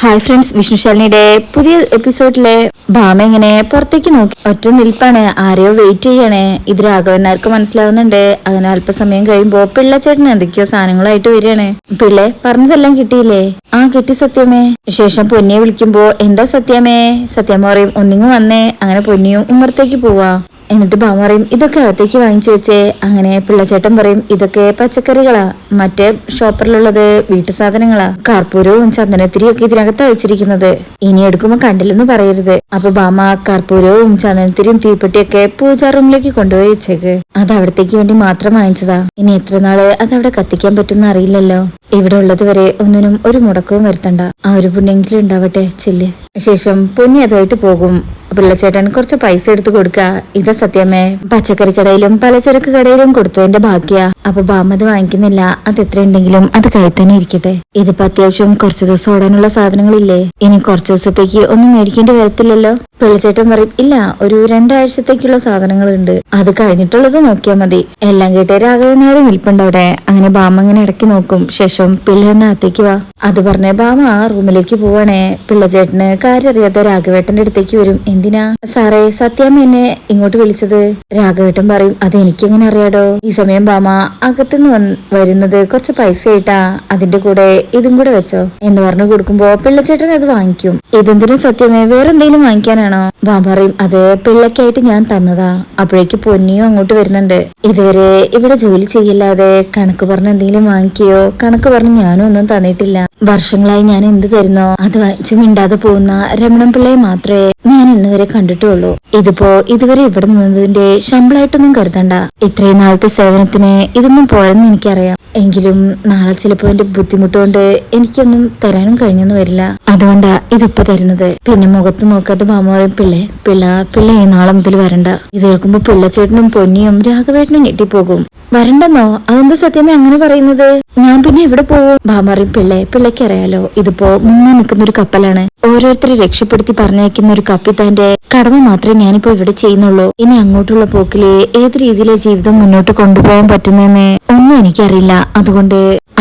Hi friends, വിഷ്ണുശാലിനിയുടെ പുതിയ എപ്പിസോഡിലെ ഭാമ ഇങ്ങനെ പുറത്തേക്ക് നോക്കി ഒറ്റ നിൽപ്പാണ്. ആരെയോ വെയിറ്റ് ചെയ്യണേ. ഇത് രാഘവനാർക്ക് മനസ്സിലാവുന്നുണ്ട്. അങ്ങനെ അല്പസമയം കഴിയുമ്പോ പിള്ളച്ചേട്ടന് എന്തൊക്കെയോ സാധനങ്ങളായിട്ട് വരികയാണ്. പിള്ളെ പറഞ്ഞതെല്ലാം കിട്ടിയില്ലേ? ആ കിട്ടി സത്യമേ. ശേഷം പൊന്നിയെ വിളിക്കുമ്പോ എന്താ സത്യമേ? സത്യമ പറയും ഒന്നിങ്ങ് വന്നേ. അങ്ങനെ പൊന്നിയും ഉമ്മറത്തേക്ക് പോവാ. എന്നിട്ട് ഭാമ പറയും ഇതൊക്കെ അകത്തേക്ക് വാങ്ങിച്ചു വെച്ചേ. അങ്ങനെ പിള്ളച്ചേട്ടൻ പറയും ഇതൊക്കെ പച്ചക്കറികളാ, മറ്റേ ഷോപ്പറിലുള്ളത് വീട്ടു സാധനങ്ങളാ. കർപ്പൂരവും ചന്ദനത്തിരിയും ഒക്കെ ഇതിനകത്താ വെച്ചിരിക്കുന്നത്. ഇനി എടുക്കുമ്പോ കണ്ടില്ലെന്ന് പറയരുത്. അപ്പൊ ഭാമ കർപ്പൂരവും ചന്ദനത്തിരിയും തീപ്പെട്ടിയൊക്കെ പൂജാ റൂമിലേക്ക് കൊണ്ടുപോയി വെച്ചേക്ക്. അത് അവിടത്തേക്ക് വേണ്ടി മാത്രം വാങ്ങിച്ചതാ. ഇനി എത്ര നാള് അതവിടെ കത്തിക്കാൻ പറ്റുന്ന അറിയില്ലല്ലോ. ഇവിടെ ഉള്ളത് വരെ ഒന്നിനും ഒരു മുടക്കവും വരുത്തണ്ട. ആ ഒരു പുണ്യെങ്കിലും ഉണ്ടാവട്ടെ. ചെല്ല്. ശേഷം പൊന്നി അതുമായിട്ട് പോകും. പിള്ളച്ചേട്ടൻ കുറച്ച് പൈസ എടുത്ത് കൊടുക്ക. ഇതാ സത്യമേ, പച്ചക്കറി കടയിലും പലചരക്ക് കടയിലും കൊടുത്തതിന്റെ ഭാഗ്യ. അപ്പൊ ഭാമത് വാങ്ങിക്കുന്നില്ല. അത് എത്ര ഉണ്ടെങ്കിലും അത് കയ്യിൽ തന്നെ ഇരിക്കട്ടെ. ഇതിപ്പോ അത്യാവശ്യം കുറച്ചു ദിവസം ഓടാനുള്ള സാധനങ്ങളില്ലേ. ഇനി കുറച്ചു ദിവസത്തേക്ക് ഒന്നും മേടിക്കേണ്ടി വരത്തില്ലല്ലോ. പിള്ളച്ചേട്ടൻ പറയും ഇല്ല, ഒരു 2 ആഴ്ചത്തേക്കുള്ള സാധനങ്ങളുണ്ട്. അത് കഴിഞ്ഞിട്ടുള്ളത് നോക്കിയാൽ മതി. എല്ലാം കേട്ട് രാഘവനാര് നിൽപ്പുണ്ട് അവിടെ. അങ്ങനെ ഭാമ ഇങ്ങനെ ഇടയ്ക്ക് നോക്കും. ശേഷം പിള്ള എന്ന അകത്തേക്ക് വാ. അത് പറഞ്ഞ ഭാമ ആ റൂമിലേക്ക് പോവാണേ. പിള്ളച്ചേട്ടന് കാര്യം അറിയാത്ത രാഘവേട്ടന്റെ അടുത്തേക്ക് വരും. എന്തിനാ സാറേ സത്യാമ്മ എന്നെ ഇങ്ങോട്ട് വിളിച്ചത്? രാഘവേട്ടൻ പറയും അത് എനിക്കെങ്ങനെ അറിയാടോ. ഈ സമയം ഭാമ അകത്തുനിന്ന് വരുന്നത് കുറച്ച് പൈസ ആയിട്ടാ. അതിന്റെ കൂടെ ഇതും കൂടെ വെച്ചോ എന്ന് പറഞ്ഞു കൊടുക്കുമ്പോ പിള്ളച്ചേട്ടൻ അത് വാങ്ങിക്കും. ഇതെന്തിനും സത്യമേ, വേറെന്തെങ്കിലും വാങ്ങിക്കാനാണോ? ഭാമ പറയും അത് പിള്ളക്കായിട്ട് ഞാൻ തന്നതാ. അപ്പോഴേക്ക് പൊന്നിയും അങ്ങോട്ട് വരുന്നുണ്ട്. ഇതുവരെ ഇവിടെ ജോലി ചെയ്യില്ലാതെ കണക്ക് പറഞ്ഞ് എന്തെങ്കിലും വാങ്ങിക്കുകയോ? കണക്ക് പറഞ്ഞ് ഞാനും ഒന്നും തന്നിട്ടില്ല. വർഷങ്ങളായി ഞാൻ എന്ത് തരുന്നോ അത് വാങ്ങിച്ച് മിണ്ടാതെ പോകുന്ന രമണൻ പിള്ളയെ മാത്രമേ ഞാൻ ഇന്നുവരെ കണ്ടിട്ടുള്ളൂ. ഇതിപ്പോ ഇതുവരെ ഇവിടെ നിന്നതിന്റെ ശമ്പളമായിട്ടൊന്നും കരുതണ്ട. ഇത്രയും നാളത്തെ സേവനത്തിന് ഇതൊന്നും പോരെന്ന് എനിക്കറിയാം. എങ്കിലും നാളെ ചിലപ്പോ എന്റെ ബുദ്ധിമുട്ട് കൊണ്ട് എനിക്കൊന്നും തരാനും കഴിഞ്ഞെന്ന് വരില്ല. അതുകൊണ്ടാ ഇതിപ്പോ തരുന്നത്. പിന്നെ മുഖത്ത് നോക്കാതെ ഭാമ പറയും പിള്ള ഈ നാളെ മുതൽ വരണ്ട. ഇത് കേൾക്കുമ്പോ പിള്ളച്ചേട്ടനും പൊന്നിയും രാഘവേട്ടനും ഞെട്ടിപ്പോകും. വരണ്ടെന്നോ? അതെന്താ സത്യമേ അങ്ങനെ പറയുന്നത്? ഞാൻ പിന്നെ എവിടെ പോവും? ഭാമ പറയും പിള്ളയ്ക്ക് അറിയാലോ, ഇതിപ്പോ മുങ്ങി നിൽക്കുന്ന ഒരു കപ്പലാണ്. ഓരോരുത്തരെ രക്ഷപ്പെടുത്തി പറഞ്ഞയക്കുന്ന ഒരു കപ്പിത്താന്റെ കടമ മാത്രമേ ഞാനിപ്പോ ഇവിടെ ചെയ്യുന്നുള്ളൂ. ഇനി അങ്ങോട്ടുള്ള പോക്കില് ഏത് രീതിയിലെ ജീവിതം മുന്നോട്ട് കൊണ്ടുപോകാൻ പറ്റുന്നതെന്ന് ഒന്നും എനിക്കറിയില്ല.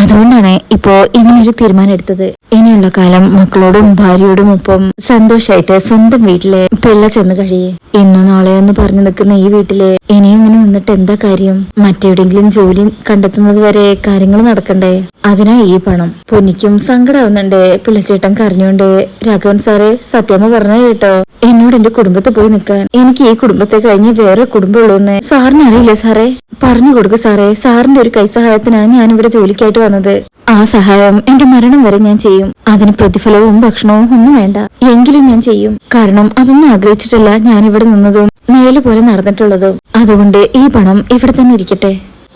അതുകൊണ്ടാണ് ഇപ്പോ ഇങ്ങനൊരു തീരുമാനം എടുത്തത്. ഇനിയുള്ള കാലം മക്കളോടും ഭാര്യയോടും ഒപ്പം സന്തോഷായിട്ട് സ്വന്തം വീട്ടില് പിള്ള ചെന്ന് കഴിയേ. ഇന്നോ നാളെയോ എന്ന് പറഞ്ഞു നിൽക്കുന്ന ഈ വീട്ടില് ഇനിയും ഇങ്ങനെ നിന്നിട്ട് എന്താ കാര്യം? മറ്റെവിടെങ്കിലും ജോലി കണ്ടെത്തുന്നത് വരെ കാര്യങ്ങൾ നടക്കണ്ടേ? അതിനാ ഈ പണം. പൊന്നിക്കും സങ്കടാവുന്നുണ്ട്. പിള്ളച്ചേട്ടൻ കരഞ്ഞോണ്ട് രാഘവൻ സാറേ സത്യമ്മ പറഞ്ഞ കേട്ടോ, എന്നോട് എന്റെ കുടുംബത്തിൽ പോയി നിൽക്കാൻ. എനിക്ക് ഈ കുടുംബത്തെ കഴിഞ്ഞ് വേറെ കുടുംബമുള്ളൂന്ന് സാറിന് അറിയില്ലേ സാറേ? പറഞ്ഞു കൊടുക്ക സാറേ. സാറിന്റെ ഒരു കൈസഹായത്തിനാണ് ഞാൻ ഇവിടെ ജോലിക്കായിട്ട് വന്നത്. ആ സഹായം എന്റെ മരണം വരെ ഞാൻ ചെയ്യും. അതിന് പ്രതിഫലവും ഭക്ഷണവും ഒന്നും വേണ്ട. എങ്കിലും ഞാൻ ചെയ്യും. കാരണം അതൊന്നും ആഗ്രഹിച്ചിട്ടല്ല ഞാൻ ഇവിടെ നിന്നതും നേല് പോലെ നടന്നിട്ടുള്ളതും. അതുകൊണ്ട് ഈ പണം ഇവിടെ തന്നെ ഇരിക്കട്ടെ.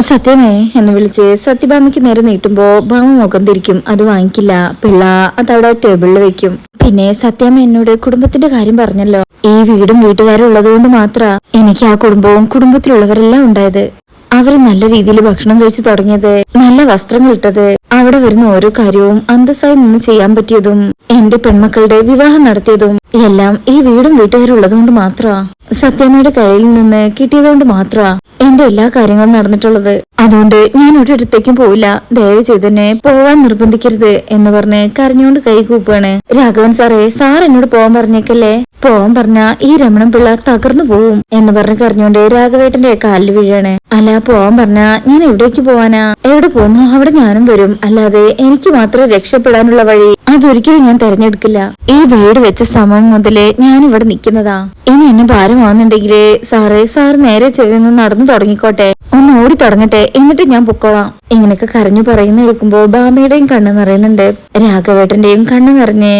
സത്യമേ എന്ന് വിളിച്ച് സത്യഭാമയ്ക്ക് നേരെ നീട്ടുമ്പോ ഭാമ മുഖം തിരിക്കും. അത് വാങ്ങിക്കില്ല. പിള്ള അതവിടെ ടേബിളിൽ വെക്കും. പിന്നെ സത്യാമ്മ എന്നോട് കുടുംബത്തിന്റെ കാര്യം പറഞ്ഞല്ലോ. ഈ വീടും വീട്ടുകാരും ഉള്ളതുകൊണ്ട് മാത്രാ എനിക്ക് ആ കുടുംബവും കുടുംബത്തിലുള്ളവരെല്ലാം ഉണ്ടായത്. അവര് നല്ല രീതിയിൽ ഭക്ഷണം കഴിച്ചു തുടങ്ങിയത്, നല്ല വസ്ത്രങ്ങൾ ഇട്ടത്, അവിടെ വരുന്ന ഓരോ കാര്യവും അന്തസ്സായി നിന്ന് ചെയ്യാൻ പറ്റിയതും, എന്റെ പെൺമക്കളുടെ വിവാഹം നടത്തിയതും എല്ലാം ഈ വീടും വീട്ടുകാരും ഉള്ളതുകൊണ്ട് മാത്രമാ. സത്യാമ്മയുടെ കയ്യിൽ നിന്ന് കിട്ടിയതുകൊണ്ട് മാത്രമാ എന്റെ എല്ലാ കാര്യങ്ങളും നടന്നിട്ടുള്ളത്. അതുകൊണ്ട് ഞാൻ ഒരിടത്തേക്കും പോവില്ല. ദയവ് ചെയ്തെന്നെ പോവാൻ നിർബന്ധിക്കരുത് എന്ന് പറഞ്ഞ് കരഞ്ഞുകൊണ്ട് കൈ കൂപ്പാണ്. രാഘവൻ സാറേ, സാർ എന്നോട് പോവാൻ പറഞ്ഞേക്കല്ലേ. പോവാൻ പറഞ്ഞ ഈ രമണൻ പിള്ള തകർന്നു പോവും എന്ന് പറഞ്ഞ് കരഞ്ഞുകൊണ്ട് രാഘവേട്ടന്റെ കാലിൽ വീഴാണ്. അല്ല, പോവാൻ പറഞ്ഞ ഞാൻ എവിടേക്ക് പോവാനാ? എവിടെ പോന്നു അവിടെ ഞാനും വരും. അല്ലാതെ എനിക്ക് മാത്രം രക്ഷപ്പെടാനുള്ള വഴി അതൊരിക്കലും ഞാൻ തെരഞ്ഞെടുക്കില്ല. ഈ വീട് വെച്ച സമയം മുതലേ ഞാൻ ഇവിടെ നിൽക്കുന്നതാ. ഇനി എന്നെ ഭാരമാവുന്നുണ്ടെങ്കിലേ സാർ നേരെ ചെന്ന് നടന്നു തുടങ്ങിക്കോട്ടെ. ഒന്ന് ഓടി തുടങ്ങട്ടെ, എന്നിട്ട് ഞാൻ പൊക്കോളാം. ഇങ്ങനെയൊക്കെ കരഞ്ഞു പറയുന്ന കേൾക്കുമ്പോ ഭാമയുടെയും കണ്ണ് നിറയുന്നുണ്ട്. രാഘവേട്ടന്റെയും കണ്ണ് നിറഞ്ഞ്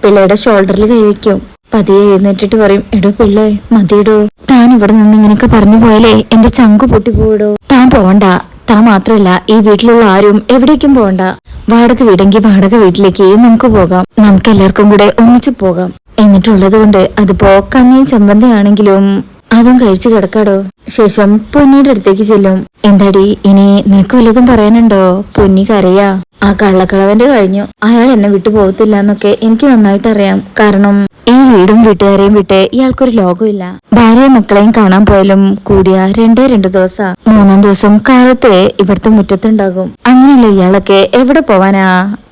പിള്ളയുടെ ഷോൾഡറിൽ കൈവയ്ക്കും. പതിയെ എഴുന്നേറ്റിട്ട് പറയും എടോ പിള്ളേ മതിയിടോ. താൻ ഇവിടെ നിന്ന് ഇങ്ങനെയൊക്കെ പറഞ്ഞു പോയാലേ എന്റെ ചങ്കു പൊട്ടിപ്പോയിടോ. താൻ പോവണ്ട. താൻ മാത്രല്ല ഈ വീട്ടിലുള്ള ആരും എവിടേക്കും പോകണ്ട. വാടക വീടെങ്കിൽ വാടക വീട്ടിലേക്ക് നമുക്ക് പോകാം. നമുക്ക് എല്ലാവർക്കും കൂടെ ഒന്നിച്ചു പോകാം. എന്നിട്ടുള്ളത് കൊണ്ട് അതിപ്പോ കഞ്ഞിയും ചമ്മന്തിയാണെങ്കിലും അതും കഴിച്ചു കിടക്കാടോ. ശേഷം പൊന്നിയുടെ അടുത്തേക്ക് ചെല്ലും. എന്താടി ഇനി നിനക്ക് വല്ലതും പറയാനുണ്ടോ? പൊന്നി കരയാ. ആ കള്ളക്കളവന്റെ കഴിഞ്ഞു. അയാൾ എന്നെ വിട്ടു പോകത്തില്ല എന്നൊക്കെ എനിക്ക് നന്നായിട്ട് അറിയാം. കാരണം ഈ വീടും വീട്ടുകാരെയും വിട്ട് ഇയാൾക്കൊരു ലോകമില്ല. ഭാര്യയും മക്കളെയും കാണാൻ പോയാലും കൂടിയ 2 ദിവസം, മൂന്നാം ദിവസം കാലത്തെ ഇവിടുത്തെ മുറ്റത്തുണ്ടാകും. അങ്ങനെയുള്ള ഇയാളൊക്കെ എവിടെ പോവാനാ?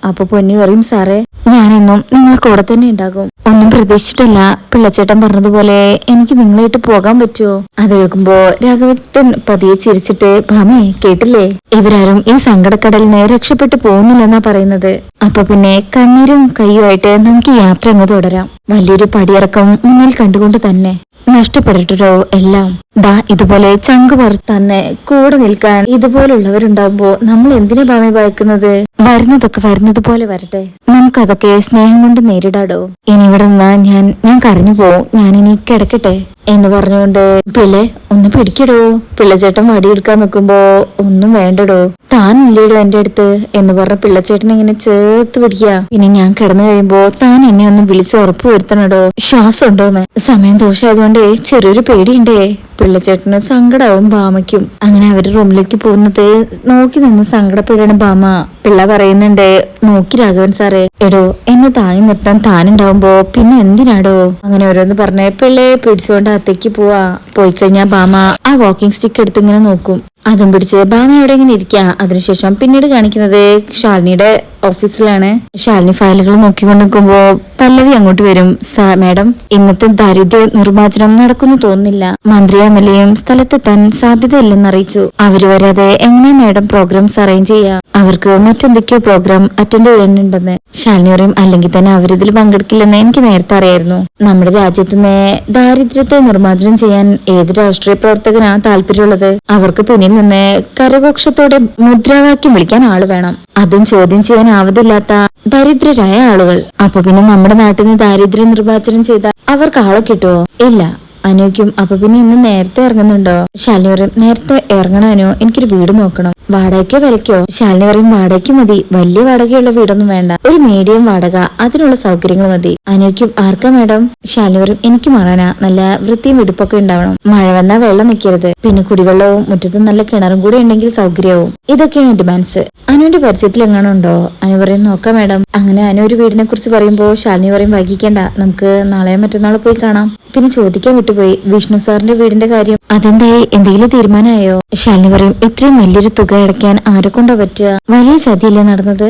അപ്പൊ പൊന്നി പറയും, സാറേ ഞാനെന്നും നിങ്ങളെ കൂടെ തന്നെ ഉണ്ടാകും. ഒന്നും പ്രതീക്ഷിച്ചിട്ടല്ല. പിള്ളച്ചേട്ടൻ പറഞ്ഞതുപോലെ എനിക്ക് നിങ്ങളായിട്ട് പോകാൻ പറ്റുമോ? അത് കേൾക്കുമ്പോ രാഘവേട്ടൻ പതിയെ ചിരിച്ചിട്ട്, ഭാമേ കേട്ടില്ലേ, ഇവരാരും ഈ സങ്കടക്കടലിന് രക്ഷപ്പെട്ടു പോകുന്നില്ലെന്നാ പറയുന്നത്. അപ്പൊ പിന്നെ കണ്ണീരും കയ്യുമായിട്ട് നമുക്ക് യാത്ര അങ്ങ് തുടരാം. വലിയൊരു പടിയിറക്കം മുന്നിൽ കണ്ടുകൊണ്ട് തന്നെ. നഷ്ടപ്പെട്ടിട്ടോ എല്ലാം. ദാ ഇതുപോലെ ചങ്ക് തന്നെ കൂടെ നിൽക്കാൻ ഇതുപോലുള്ളവരുണ്ടാവുമ്പോ നമ്മൾ എന്തിനാ ഭാമയെ ഭയക്കുന്നത്? വരുന്നതൊക്കെ വരുന്നത് പോലെ വരട്ടെ, നമുക്കതൊക്കെ സ്നേഹം കൊണ്ട് നേരിടാടോ. ഇനി ഇവിടെ നിന്നാ ഞാൻ കരഞ്ഞു പോവും, ഞാനിനി കിടക്കട്ടെ എന്ന് പറഞ്ഞുകൊണ്ട്, പിള്ളെ ഒന്ന് പിടിക്കടോ. പിള്ളച്ചേട്ടൻ വടിയെടുക്കാൻ നിൽക്കുമ്പോ, ഒന്നും വേണ്ടടോ, താൻ ഇല്ലേടോ എന്റെ അടുത്ത് എന്ന് പറഞ്ഞ പിള്ളച്ചേട്ടൻ ഇങ്ങനെ ചേർത്ത് പിടിക്കുക. ഇനി ഞാൻ കിടന്നു കഴിയുമ്പോ താൻ എന്നെ ഒന്ന് വിളിച്ച് ഉറപ്പ് വരുത്തണടോ, ശ്വാസം ഉണ്ടോന്ന്. സമയം ദോഷമായതുകൊണ്ട് ചെറിയൊരു പേടിയുണ്ടേ. പിള്ളച്ചേട്ടന് സങ്കടാവും ഭാമയ്ക്കും. അങ്ങനെ അവര് റൂമിലേക്ക് പോകുന്നത് നോക്കി നിന്ന് സങ്കടപ്പെടണ ഭാമ. പിള്ള പറയുന്നുണ്ട്, നോക്കി രാഘവൻ സാറേ, എടോ എന്നെ താങ്ങി നിർത്താൻ താനുണ്ടാവുമ്പോ പിന്നെ എന്തിനാടോ? അങ്ങനെ ഓരോന്ന് പറഞ്ഞ് പിള്ളയെ പിടിച്ചുകൊണ്ട് അകത്തേക്ക് പോയി കഴിഞ്ഞാൽ ഭാമ ആ വാക്കിംഗ് സ്റ്റിക്ക് എടുത്ത് ഇങ്ങനെ നോക്കും. അതും പിടിച്ച് ഭാമ അവിടെ ഇങ്ങനെ ഇരിക്കുക. അതിനുശേഷം പിന്നീട് കാണിക്കുന്നത് ശാലിനിയുടെ ഓഫീസിലാണ്. ശാലിനി ഫയലുകൾ നോക്കിക്കൊണ്ട് നിൽക്കുമ്പോ പല്ലവി അങ്ങോട്ട് വരും. മാഡം, ഇന്നത്തെ ദാരിദ്ര്യ നിർമ്മാർജ്ജനം നടക്കുന്നു തോന്നുന്നില്ല. മന്ത്രി എംഎൽഎയും സ്ഥലത്തെത്താൻ സാധ്യതയില്ലെന്ന് അറിയിച്ചു. അവര് വരാതെ എങ്ങനെ മാഡം പ്രോഗ്രാംസ് അറേഞ്ച് ചെയ്യാം? അവർക്ക് മറ്റെന്തൊക്കെയോ പ്രോഗ്രാം അറ്റൻഡ് ചെയ്യാനുണ്ടെന്ന്. ശാലിനി പറയും, അല്ലെങ്കിൽ തന്നെ അവരിതിൽ പങ്കെടുക്കില്ലെന്ന് എനിക്ക് നേരത്തെ അറിയായിരുന്നു. നമ്മുടെ രാജ്യത്തിന് ദാരിദ്ര്യത്തെ നിർമ്മാർജ്ജനം ചെയ്യാൻ ഏത് രാഷ്ട്രീയ പ്രവർത്തകനാ താല്പര്യമുള്ളത്? അവർക്ക് പിന്നിൽ നിന്ന് കരഘോഷത്തോടെ മുദ്രാവാക്യം വിളിക്കാൻ ആള് വേണം. അതും ചോദ്യം ചെയ്യാൻ ആവതില്ലാത്ത ദരിദ്രരായ ആളുകൾ. അപ്പൊ പിന്നെ നമ്മുടെ നാട്ടിൽ നിന്ന് ദാരിദ്ര്യ നിർമ്മാർജ്ജനം ചെയ്താൽ അവർക്ക് ആളെ കിട്ടുമോ? ഇല്ല. അനുക്കും അപ്പൊ പിന്നെ ഇന്ന് നേരത്തെ ഇറങ്ങുന്നുണ്ടോ? ശാലിനി പറയും, നേരത്തെ ഇറങ്ങണോ, എനിക്കൊരു വീട് നോക്കണം. വാടകയ്ക്കോ വിലക്കോ? ശാലിനി പറയും, വാടകയ്ക്ക് മതി. വലിയ വാടകയുള്ള വീടൊന്നും വേണ്ട, ഒരു മീഡിയം വാടക, അതിനുള്ള സൗകര്യങ്ങൾ മതി. അനുക്കും ആർക്കാ മാഡം? ശാലിനി പറയും, എനിക്ക് മാറാനാ. നല്ല വൃത്തിയും വെടുപ്പൊക്കെ ഉണ്ടാവണം. മഴ വന്നാൽ വെള്ളം നിൽക്കരുത്. പിന്നെ കുടിവെള്ളവും മുറ്റത്ത് നല്ല കിണറും കൂടെ ഉണ്ടെങ്കിൽ സൗകര്യവും. ഇതൊക്കെയാണ് ഡിമാൻഡ്സ്. അനുവിന്റെ പരിചയത്തിൽ എങ്ങനെ ഉണ്ടോ? അനു പറയും, നോക്കാം മാഡം. അങ്ങനെ അനു ഒരു വീടിനെ കുറിച്ച് പറയുമ്പോ ശാലിനി പറയും, വൈകിക്കേണ്ട, നമുക്ക് നാളെയോ മറ്റന്നാളോ പോയി കാണാം. പിന്നെ ചോദിക്കാൻ വിട്ടുപോയി, വിഷ്ണു സാറിന്റെ വീടിന്റെ കാര്യം അതെന്തായി? എന്തെങ്കിലും തീരുമാനമായോ? ശാലിനി പറയും, ഇത്രയും വലിയൊരു തുക അടയ്ക്കാൻ ആരെ കൊണ്ടാ പറ്റുക? വലിയ ചതിയല്ലേ നടന്നത്?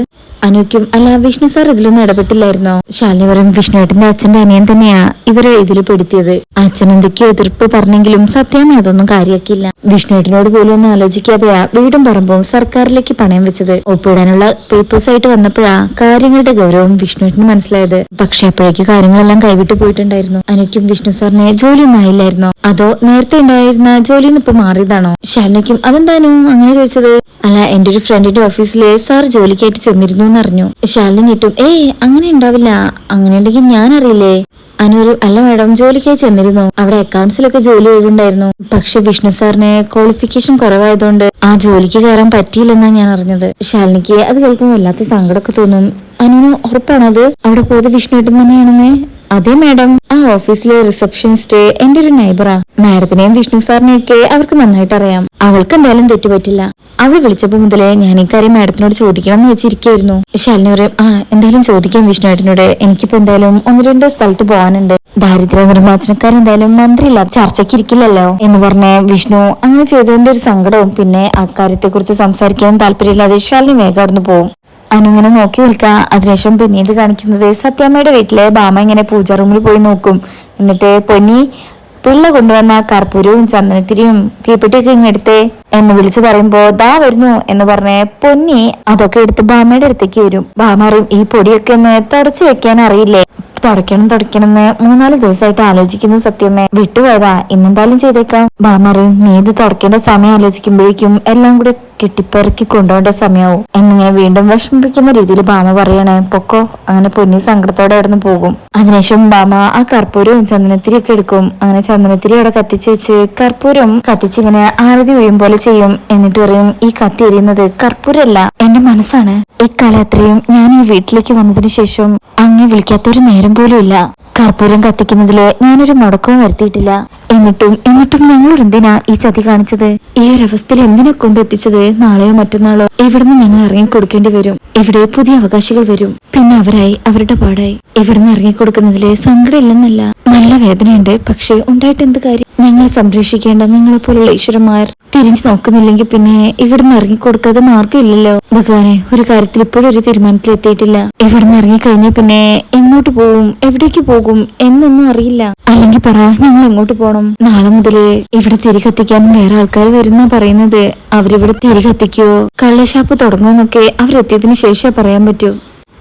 അനുക്കും, അല്ല വിഷ്ണു സാർ ഇതിലൊന്നും ഇടപെട്ടില്ലായിരുന്നോ? ശാലിനി പറയും, വിഷ്ണുവേട്ടന്റെ അച്ഛന്റെ അനിയൻ തന്നെയാ ഇവരെ ഇതിൽ പെടുത്തിയത്. അച്ഛൻ എന്തൊക്കെയോ എതിർപ്പ് പറഞ്ഞെങ്കിലും സത്യാമ്മ അതൊന്നും കാര്യാക്കില്ല. വിഷ്ണുവേട്ടനോട് പോലും ഒന്നും ആലോചിക്കാതെയാ വീടും പറമ്പും സർക്കാരിലേക്ക് പണയം വെച്ചത്. ഒപ്പിടാനുള്ള പേപ്പേഴ്സ് ആയിട്ട് വന്നപ്പോഴാ കാര്യങ്ങളുടെ ഗൗരവം വിഷ്ണുവേട്ടന് മനസ്സിലായത്. പക്ഷെ അപ്പോഴേക്ക് കാര്യങ്ങളെല്ലാം കൈവിട്ടു പോയിട്ടുണ്ടായിരുന്നു. അനുക്കും വിഷ്ണു സാറിന് ജോലിയൊന്നും ആയില്ലായിരുന്നോ? അതോ നേരത്തെ ഉണ്ടായിരുന്ന ജോലിന്ന് ഇപ്പൊ മാറിയതാണോ? ശാലിനിക്കും, അതെന്താനു അങ്ങനെ ചോദിച്ചത്? അല്ല, എന്റെ ഒരു ഫ്രണ്ടിന്റെ ഓഫീസിലെ സാർ ജോലിക്കായിട്ട് ചെന്നിരുന്നു എന്നറിഞ്ഞു. ശാലിനി കിട്ടും, അങ്ങനെ ഉണ്ടാവില്ല. അങ്ങനെ ഉണ്ടെങ്കിൽ ഞാൻ അറിയില്ലേ? അനുരു, അല്ല മാഡം, ജോലിക്കായി ചെന്നിരുന്നു. അവിടെ അക്കൗണ്ട്സിലൊക്കെ ജോലി ഒഴിവുണ്ടായിരുന്നു. പക്ഷെ വിഷ്ണു സാറിന് ക്വാളിഫിക്കേഷൻ കുറവായതുകൊണ്ട് ആ ജോലിക്ക് കയറാൻ പറ്റിയില്ലെന്നാണ് ഞാൻ അറിഞ്ഞത്. ശാലിനിക്ക് അത് കേൾക്കുമ്പോൾ വല്ലാത്ത സങ്കടമൊക്കെ തോന്നും. അനുവിന് ഉറപ്പാണത് അവിടെ പോയത് വിഷ്ണുവേട്ടൻ തന്നെയാണെന്ന്? അതെ മാഡം, ആ ഓഫീസിലെ റിസപ്ഷനിസ്റ്റ് എന്റെ ഒരു നൈബറാ. മാഡത്തിനെയും വിഷ്ണു സാറിനെയൊക്കെ അവർക്ക് നന്നായിട്ട് അറിയാം. അവൾക്ക് എന്തായാലും തെറ്റുപറ്റില്ല. അവൾ വിളിച്ചപ്പോ മുതലേ ഞാൻ ഇക്കാര്യം മാഡത്തിനോട് ചോദിക്കണം എന്ന് വെച്ചിരിക്കായിരുന്നു. ശാലിനി പറയും, എന്തായാലും ചോദിക്കാം വിഷ്ണുവേട്ടനോട്. എനിക്കിപ്പോ എന്തായാലും 1-2 സ്ഥലത്ത് പോകാനുണ്ട്. ദാരിദ്ര്യ നിർമ്മാർജ്ജനക്കാരെന്തായാലും മന്ത്രിയില്ലാത്ത ചർച്ചയ്ക്ക് ഇരിക്കില്ലല്ലോ എന്ന് പറഞ്ഞ വിഷ്ണു അങ്ങനെ ചെയ്തതിന്റെ ഒരു സങ്കടവും പിന്നെ അക്കാര്യത്തെ കുറിച്ച് സംസാരിക്കാനും താല്പര്യമില്ലാതെ ശാലിനി വേഗം അവിടുന്ന് പോവും. അനുങ്ങനെ നോക്കി നിൽക്കുക. അതിനുശേഷം പിന്നീട് കാണിക്കുന്നത് സത്യാമ്മയുടെ വീട്ടിലെ ഭാമ ഇങ്ങനെ പൂജാ റൂമിൽ പോയി നോക്കും. എന്നിട്ട്, പൊന്നി, പിള്ള കൊണ്ടുവന്ന കർപ്പൂരവും ചന്ദനത്തിരിയും തീപ്പെട്ടിയൊക്കെ ഇങ്ങെടുത്തേ എന്ന് വിളിച്ചു പറയുമ്പോ, ദാ വരുന്നു എന്ന് പറഞ്ഞ് പൊന്നി അതൊക്കെ എടുത്ത് ഭാമയുടെ അടുത്തേക്ക് വരും. ഭാമ അറിയും, ഈ പൊടിയൊക്കെ ഒന്ന് തുടച്ചു വെക്കാൻ അറിയില്ലേ? തുടയ്ക്കണം എന്ന് 3-4 ദിവസമായിട്ട് ആലോചിക്കുന്നു സത്യമ്മേ. വിട്ടുപോയതാ, ഇന്നെന്തായാലും ചെയ്തേക്കാം. ഭാമ അറിയും, നീ ഇത് തുടയ്ക്കേണ്ട സമയം ആലോചിക്കുമ്പോഴേക്കും എല്ലാം കൂടെ കെട്ടിപ്പെറുക്കി കൊണ്ടുപോകേണ്ട സമയമാവും എന്നിങ്ങനെ വീണ്ടും വിഷമിപ്പിക്കുന്ന രീതിയിൽ ഭാമ പറയാണ്, പൊക്കോ. അങ്ങനെ പൊന്നി സങ്കടത്തോടെ അവിടെ പോകും. അതിനുശേഷം ഭാമ ആ കർപ്പൂരവും ചന്ദനത്തിരി ഒക്കെ എടുക്കും. അങ്ങനെ ചന്ദനത്തിരി അവിടെ കത്തിച്ച് വെച്ച് കർപ്പൂരം കത്തിച്ചിങ്ങനെ ആരതി ഒഴിയും പോലെ ചെയ്യും. എന്നിട്ട് പറയും, ഈ കത്തി എരിയുന്നത് കർപ്പൂരല്ല, എന്റെ മനസ്സാണ്. ഇക്കാലം അത്രയും ഞാൻ ഈ വീട്ടിലേക്ക് വന്നതിന് ശേഷം അങ്ങെ വിളിക്കാത്തൊരു നേരം പോലും ഇല്ല. കർപ്പൂരം കത്തിക്കുന്നതില് ഞാനൊരു മുടക്കവും വരുത്തിയിട്ടില്ല. എന്നിട്ടും ഞങ്ങളോട് എന്തിനാ ഈ ചതി കാണിച്ചത്? ഈ ഒരു അവസ്ഥയിൽ എന്തിനെ കൊണ്ടെത്തിച്ചത്? നാളെയോ മറ്റന്നാളോ ഇവിടുന്ന് ഞങ്ങൾ ഇറങ്ങിക്കൊടുക്കേണ്ടി വരും. ഇവിടെ പുതിയ അവകാശികൾ വരും. പിന്നെ അവരായി അവരുടെ പാടായി. ഇവിടുന്ന് ഇറങ്ങിക്കൊടുക്കുന്നതില് സങ്കടം ഇല്ലെന്നല്ല, നല്ല വേദനയുണ്ട്. പക്ഷെ ഉണ്ടായിട്ട് എന്ത് കാര്യം? ഞങ്ങളെ സംരക്ഷിക്കേണ്ട നിങ്ങളെ പോലുള്ള ഈശ്വരന്മാർ തിരിഞ്ഞു നോക്കുന്നില്ലെങ്കിൽ പിന്നെ ഇവിടുന്ന് ഇറങ്ങിക്കൊടുക്കാതെ മാർഗം ഇല്ലല്ലോ. ഭഗവാനെ, ഒരു കാര്യത്തിൽ ഇപ്പോഴും ഒരു തീരുമാനത്തിൽ എത്തിയിട്ടില്ല. ഇവിടുന്ന് ഇറങ്ങിക്കഴിഞ്ഞാൽ പിന്നെ എങ്ങോട്ട് പോകും, എവിടേക്ക് പോകും എന്നൊന്നും അറിയില്ല. അല്ലെങ്കിൽ പറ, ഞങ്ങൾ എങ്ങോട്ട് പോണം? നാളെ മുതലേ ഇവിടെ തിരി കത്തിക്കാൻ വേറെ ആൾക്കാർ വരുന്ന പറയുന്നത്. അവരിവിടെ തിരി കത്തിക്കോ കള്ളഷാപ്പ് തുടങ്ങുമെന്നൊക്കെ അവരെത്തിയതിനു ശേഷം പറയാൻ പറ്റൂ.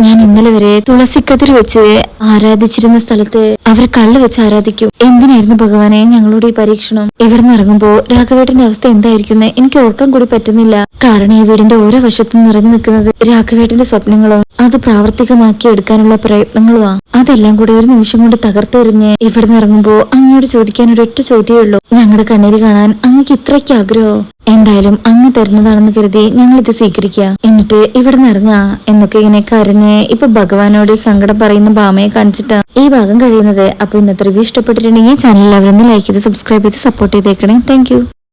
ഞാൻ ഇന്നലെ വരെ തുളസിക്കതിർ വെച്ച് ആരാധിച്ചിരുന്ന സ്ഥലത്ത് അവർ കള്ള് വെച്ച് ആരാധിക്കും. എന്തിനായിരുന്നു ഭഗവാനെ ഞങ്ങളോട് ഈ പരീക്ഷണം? ഇവിടുന്ന് ഇറങ്ങുമ്പോ രാഘവേട്ടന്റെ അവസ്ഥ എന്തായിരിക്കുന്നത് എനിക്ക് ഓർക്കാൻ കൂടി പറ്റുന്നില്ല. കാരണം ഈ വീടിന്റെ ഓരോ വശത്തും നിറഞ്ഞു നിൽക്കുന്നത് രാഘവേട്ടന്റെ സ്വപ്നങ്ങളും അത് പ്രാവർത്തികമാക്കി എടുക്കാനുള്ള പ്രയത്നങ്ങളുമാ. അതെല്ലാം കൂടെ ഒരു നിമിഷം കൊണ്ട് തകർത്തെറിഞ്ഞ് ഇവിടുന്ന് ഇറങ്ങുമ്പോ അങ്ങോട്ട് ചോദിക്കാൻ ഒരൊറ്റ ചോദ്യമേ ഉള്ളൂ. ഞങ്ങളുടെ കണ്ണീര് കാണാൻ അങ്ങക്ക് ഇത്രയ്ക്ക് ആഗ്രഹമോ? എന്തായാലും അങ്ങ് തരുന്നതാണെന്ന് കരുതി ഞങ്ങൾ ഇത് സ്വീകരിക്കുക, എന്നിട്ട് ഇവിടെ നിന്ന് ഇറങ്ങുക എന്നൊക്കെ ഇങ്ങനെ കരഞ്ഞ് ഇപ്പൊ ഭഗവാനോട് സങ്കടം പറയുന്ന ഭാമയെ കാണിച്ചിട്ടാ ഈ ഭാഗം കഴിയുന്നത്. അപ്പൊ ഇന്നത്തെ റിവ്യൂ ഇഷ്ടപ്പെട്ടിട്ടുണ്ടെങ്കിൽ ചാനൽ എല്ലാവരും ലൈക്ക് ചെയ്ത് സബ്സ്ക്രൈബ് ചെയ്ത് സപ്പോർട്ട് ചെയ്തേക്കണേ. താങ്ക്